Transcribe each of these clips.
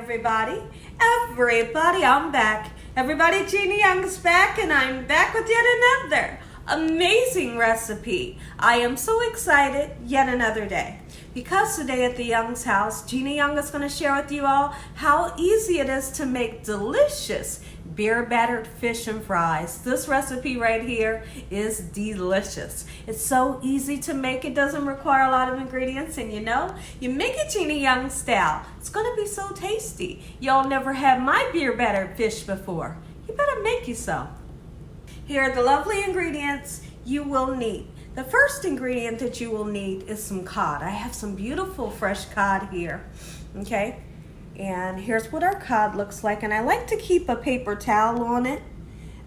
everybody. Everybody, I'm back. Everybody, Gina Young's back, and I'm back with yet another amazing recipe. I am so excited, yet another day. Because today at the Young's house, Gina Young is going to share with you all how easy it is to make delicious beer battered fish and fries. This recipe right here is delicious. It's so easy to make. It doesn't require a lot of ingredients, and you know, you make it Gina Young style. It's going to be so tasty. Y'all never had my beer battered fish before. You better make you some. Here are the lovely ingredients you will need. The first ingredient that you will need is some cod. I have some beautiful fresh cod here, okay? And here's what our cod looks like. And I like to keep a paper towel on it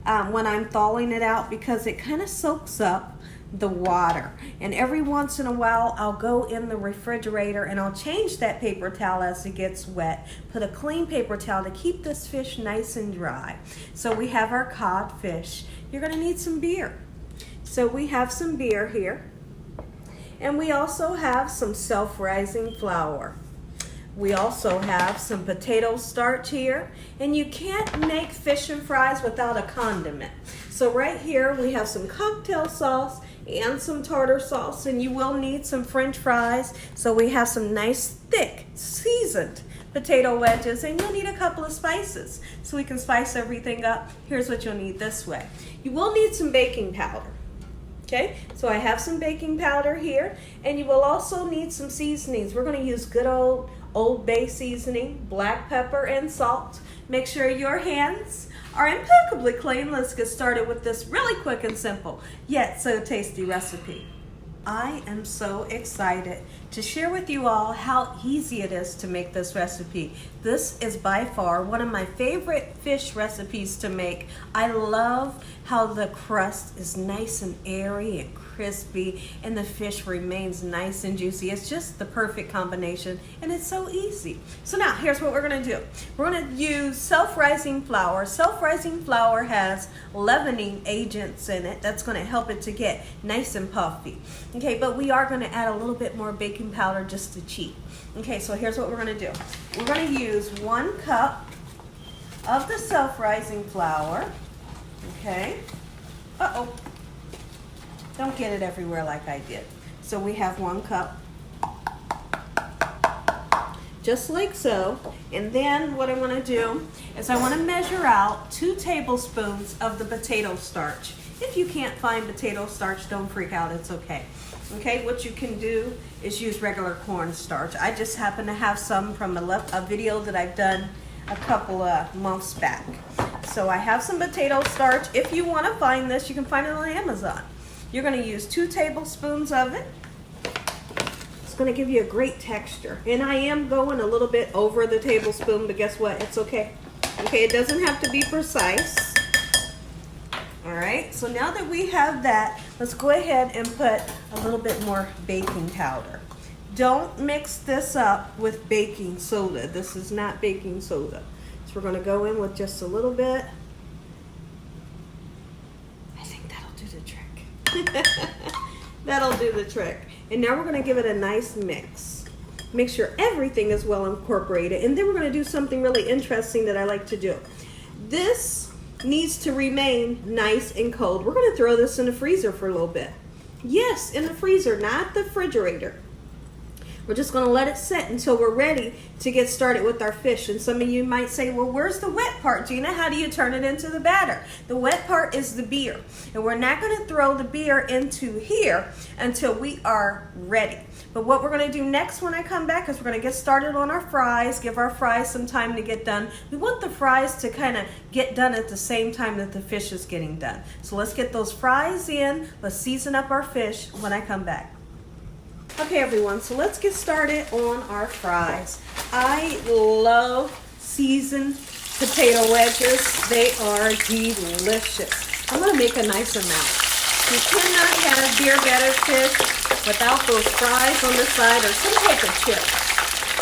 when I'm thawing it out because it kind of soaks up the water. And every once in a while, I'll go in the refrigerator and I'll change that paper towel as it gets wet. Put a clean paper towel to keep this fish nice and dry. So we have our cod fish. You're gonna need some beer. So we have some beer here. And we also have some self-rising flour. We also have some potato starch here, and you can't make fish and fries without a condiment. So right here we have some cocktail sauce and some tartar sauce, and you will need some French fries. So we have some nice thick seasoned potato wedges, and you'll need a couple of spices so we can spice everything up. Here's what you'll need this way. You will need some baking powder. Okay, so I have some baking powder here, and you will also need some seasonings. We're going to use good Old Bay seasoning, black pepper, and salt. Make sure your hands are impeccably clean. Let's get started with this really quick and simple, yet so tasty recipe. I am so excited to share with you all how easy it is to make this recipe. This is by far one of my favorite fish recipes to make. I love how the crust is nice and airy and crispy, and the fish remains nice and juicy. It's just the perfect combination, and it's so easy. So now here's what we're going to do. We're going to use self-rising flour. Self-rising flour has leavening agents in it that's going to help it to get nice and puffy. Okay, but we are going to add a little bit more baking powder just to cheat. Okay, so here's what we're going to do. We're going to use 1 cup of the self-rising flour. Okay. Uh-oh. Don't get it everywhere like I did. So we have 1 cup. Just like so. And then what I want to do is I want to measure out 2 tablespoons of the potato starch. If you can't find potato starch, don't freak out. It's okay. Okay, what you can do is use regular cornstarch. I just happen to have some from a video that I've done a couple of months back. So I have some potato starch. If you want to find this, you can find it on Amazon. You're going to use 2 tablespoons of it. It's going to give you a great texture. And I am going a little bit over the tablespoon, but guess what? It's okay. Okay, it doesn't have to be precise. All right, so now that we have that, let's go ahead and put a little bit more baking powder. Don't mix this up with baking soda. This is not baking soda. So we're going to go in with just a little bit. I think that'll do the trick. That'll do the trick. And now we're going to give it a nice mix. Make sure everything is well incorporated. And then we're going to do something really interesting that I like to do. This needs to remain nice and cold. We're going to throw this in the freezer for a little bit. Yes, in the freezer, not the refrigerator. We're just going to let it sit until we're ready to get started with our fish. And some of you might say, well, where's the wet part, Gina? How do you turn it into the batter? The wet part is the beer. And we're not going to throw the beer into here until we are ready. But what we're going to do next when I come back is we're going to get started on our fries, give our fries some time to get done. We want the fries to kind of get done at the same time that the fish is getting done. So let's get those fries in. Let's season up our fish when I come back. Okay, everyone, so let's get started on our fries. I love seasoned potato wedges. They are delicious. I'm going to make a nice amount. You cannot have beer battered fish without those fries on the side or some type of chip.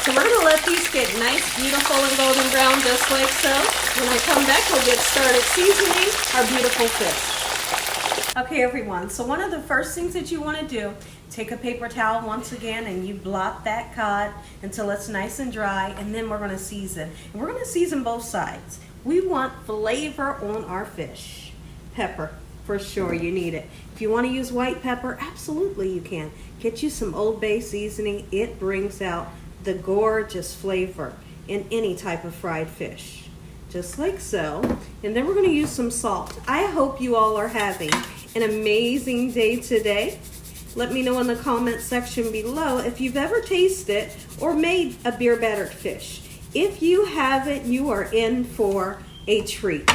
So we're going to let these get nice, beautiful, and golden brown just like so. When I come back, we'll get started seasoning our beautiful fish. Okay, everyone, so one of the first things that you want to do Take a paper towel once again and you blot that cod until it's nice and dry, and then we're going to season. And we're going to season both sides. We want flavor on our fish. Pepper, for sure, you need it. If you want to use white pepper, absolutely you can. Get you some Old Bay seasoning. It brings out the gorgeous flavor in any type of fried fish. Just like so. And then we're going to use some salt. I hope you all are having an amazing day today. Let me know in the comment section below if you've ever tasted or made a beer battered fish. If you haven't, you are in for a treat,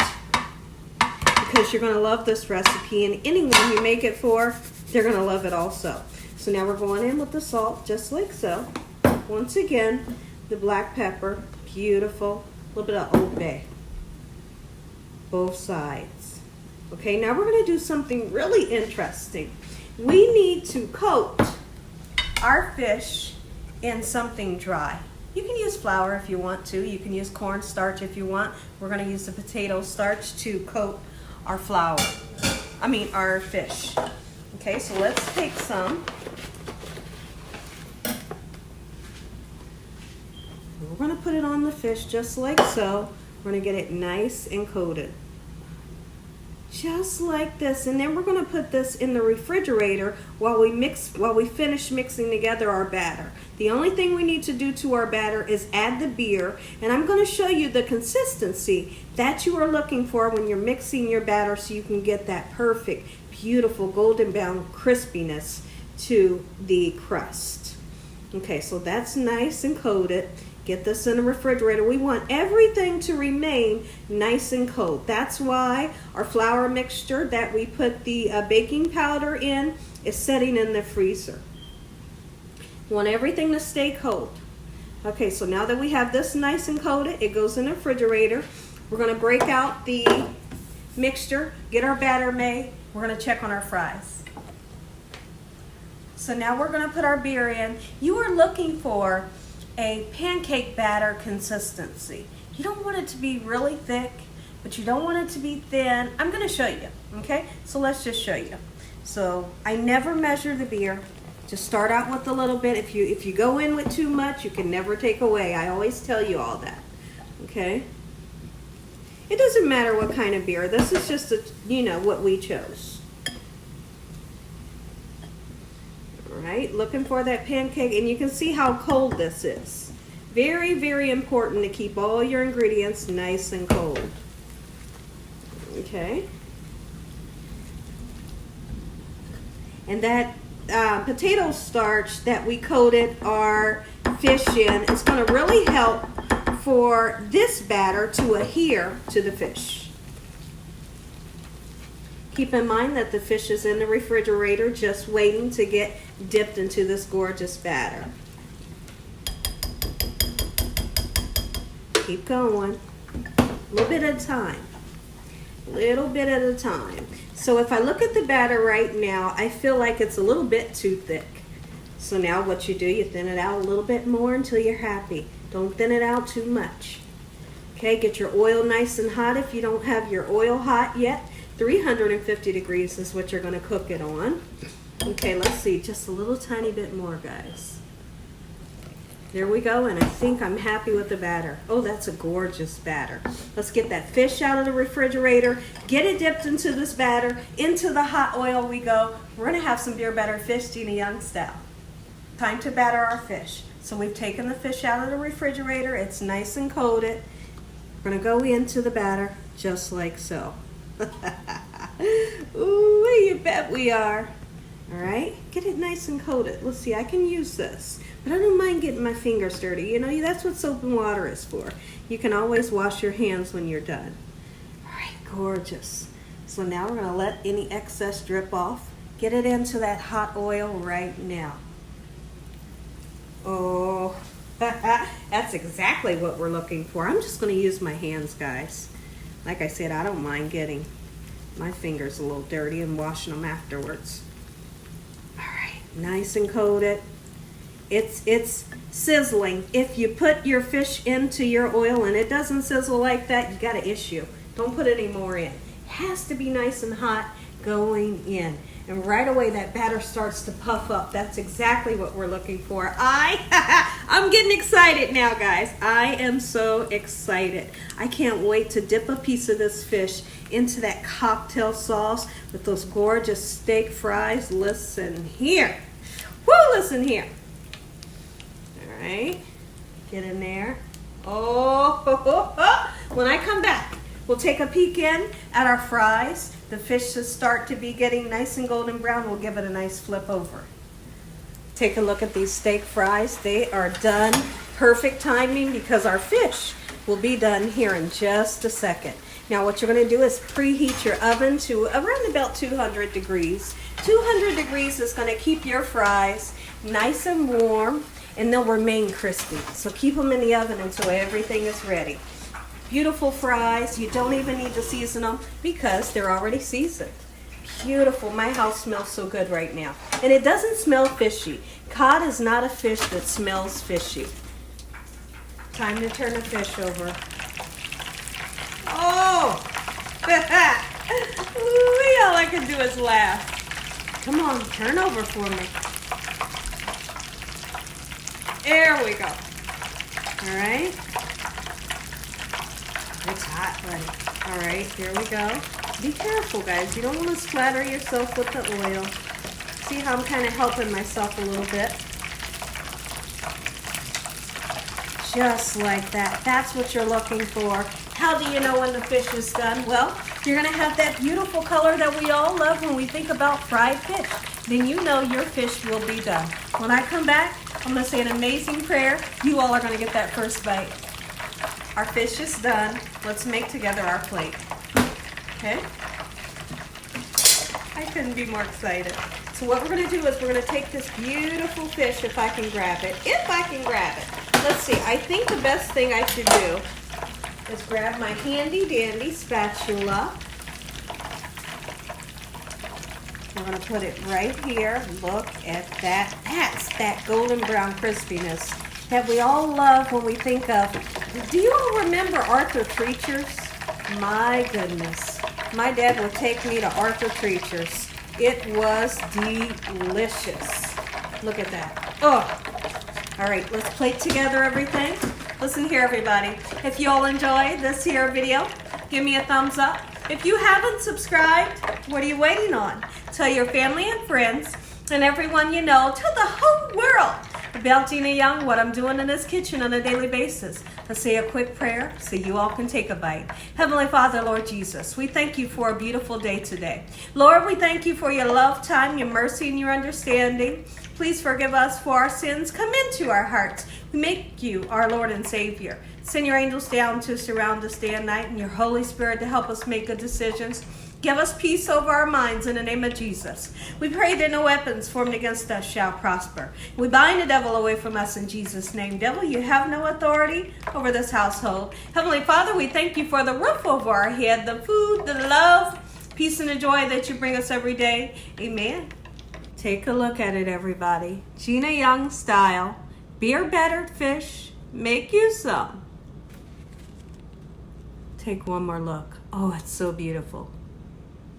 because you're going to love this recipe, and anyone you make it for, they're going to love it also. So now we're going in with the salt, just like so. Once again, the black pepper, beautiful, a little bit of Old Bay, both sides. Okay, now we're going to do something really interesting. We need to coat our fish in something dry. You can use flour if you want to. You can use cornstarch if you want. We're going to use the potato starch to coat our our fish. Okay, so let's take some. We're going to put it on the fish just like so. We're going to get it nice and coated. Just like this, and then we're going to put this in the refrigerator while we finish mixing together our batter. The only thing we need to do to our batter is add the beer, and I'm going to show you the consistency that you are looking for when you're mixing your batter, so you can get that perfect, beautiful golden brown crispiness to the crust. Okay, so that's nice and coated. Get this in the refrigerator. We want everything to remain nice and cold. That's why our flour mixture that we put the baking powder in is setting in the freezer. We want everything to stay cold. Okay, so now that we have this nice and coated, it goes in the refrigerator. We're going to break out the mixture, get our batter made. We're going to check on our fries. So now we're going to put our beer in. You are looking for a pancake batter consistency. You don't want it to be really thick, but you don't want it to be thin. I'm going to show you, okay? So let's just show you. So I never measure the beer. Just start out with a little bit. If you go in with too much, you can never take away. I always tell you all that, okay? It doesn't matter what kind of beer. This is just what we chose. Right, looking for that pancake, and you can see how cold this is. Very, very important to keep all your ingredients nice and cold. Okay. And that potato starch that we coated our fish in is going to really help for this batter to adhere to the fish. Keep in mind that the fish is in the refrigerator just waiting to get dipped into this gorgeous batter. Keep going. A little bit at a time. A little bit at a time. So if I look at the batter right now, I feel like it's a little bit too thick. So now what you do, you thin it out a little bit more until you're happy. Don't thin it out too much. Okay, get your oil nice and hot if you don't have your oil hot yet. 350 degrees is what you're going to cook it on. Okay, let's see, just a little tiny bit more, guys. There we go, and I think I'm happy with the batter. Oh, that's a gorgeous batter. Let's get that fish out of the refrigerator, get it dipped into this batter, into the hot oil we go. We're going to have some beer battered fish, Gina Young style. Time to batter our fish. So we've taken the fish out of the refrigerator. It's nice and coated. We're going to go into the batter just like so. Ooh, you bet we are. All right, get it nice and coated. Let's see, I can use this, but I don't mind getting my fingers dirty. You know, that's what soap and water is for. You can always wash your hands when you're done. All right, gorgeous. So now we're gonna let any excess drip off. Get it into that hot oil right now. Oh, that's exactly what we're looking for. I'm just gonna use my hands, guys. Like I said, I don't mind getting my fingers a little dirty and washing them afterwards. All right, nice and coated. It's sizzling. If you put your fish into your oil and it doesn't sizzle like that, you got an issue. Don't put any more in. It has to be nice and hot, going in. And right away that batter starts to puff up. That's exactly what we're looking for. I'm getting excited now, guys. I am so excited. I can't wait to dip a piece of this fish into that cocktail sauce with those gorgeous steak fries. Listen here. Woo, listen here. All right, get in there. Oh, when I come back, we'll take a peek in at our fries. The fish should start to be getting nice and golden brown. We'll give it a nice flip over. Take a look at these steak fries. They are done. Perfect timing because our fish will be done here in just a second. Now what you're going to do is preheat your oven to around about 200 degrees. 200 degrees is going to keep your fries nice and warm, and they'll remain crispy. So keep them in the oven until everything is ready. Beautiful fries. You don't even need to season them because they're already seasoned. Beautiful. My house smells so good right now. And it doesn't smell fishy. Cod is not a fish that smells fishy. Time to turn the fish over. Oh! Ooh, all I can do is laugh. Come on, turn over for me. There we go. All right. It's hot, buddy. All right, there we go. Be careful, guys. You don't want to splatter yourself with the oil. See how I'm kind of helping myself a little bit? Just like that. That's what you're looking for. How do you know when the fish is done? Well, you're going to have that beautiful color that we all love when we think about fried fish. Then you know your fish will be done. When I come back, I'm going to say an amazing prayer. You all are going to get that first bite. Our fish is done. Let's make together our plate. Okay? I couldn't be more excited. So what we're going to do is we're going to take this beautiful fish, if I can grab it. If I can grab it. Let's see. I think the best thing I should do is grab my handy dandy spatula. I'm going to put it right here. Look at that. That's that golden brown crispiness that we all love when we think of. Do you all remember Arthur Treacher's? My goodness. My dad would take me to Arthur Treacher's. It was delicious. Look at that. Oh. All right, let's plate together everything. Listen here, everybody. If you all enjoy this here video, give me a thumbs up. If you haven't subscribed, what are you waiting on? Tell your family and friends and everyone you know, tell the whole world about Gina Young, what I'm doing in this kitchen on a daily basis. Let's say a quick prayer so you all can take a bite. Heavenly Father, Lord Jesus, we thank you for a beautiful day today. Lord, we thank you for your love, time, your mercy, and your understanding. Please forgive us for our sins. Come into our hearts. We make you our Lord and Savior. Send your angels down to surround us day and night, and your Holy Spirit to help us make good decisions. Give us peace over our minds in the name of Jesus. We pray that no weapons formed against us shall prosper. We bind the devil away from us in Jesus' name. Devil, you have no authority over this household. Heavenly Father, we thank you for the roof over our head, the food, the love, peace, and the joy that you bring us every day. Amen. Take a look at it, everybody. Gina Young style. Beer battered fish. Make you some. Take one more look. Oh, it's so beautiful.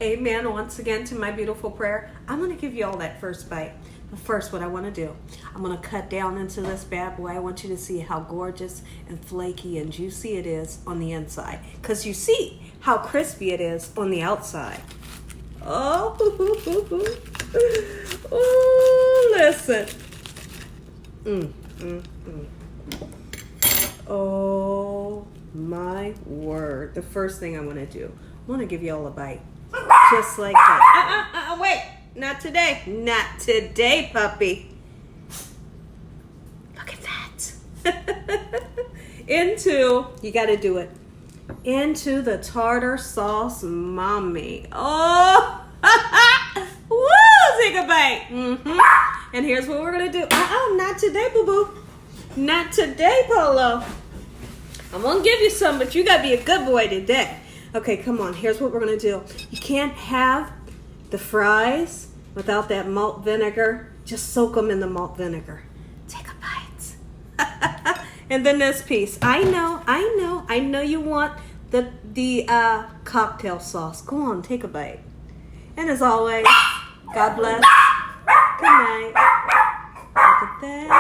Amen. Once again to my beautiful prayer. I'm going to give you all that first bite. But first, what I want to do, I'm going to cut down into this bad boy. I want you to see how gorgeous and flaky and juicy it is on the inside. Because you see how crispy it is on the outside. Oh, oh, listen. Oh, my word. The first thing I want to do, I want to give you all a bite. Just like that. Wait. Not today. Not today, puppy. Look at that. You got to do it. Into the tartar sauce, mommy. Oh. Woo, take a bite. And here's what we're going to do. Not today, boo-boo. Not today, Polo. I'm going to give you some, but you got to be a good boy today. Okay, come on. Here's what we're going to do. You can't have the fries without that malt vinegar. Just soak them in the malt vinegar. Take a bite. And then this piece. I know you want the cocktail sauce. Go on, take a bite. And as always, God bless. Good night. Look at that.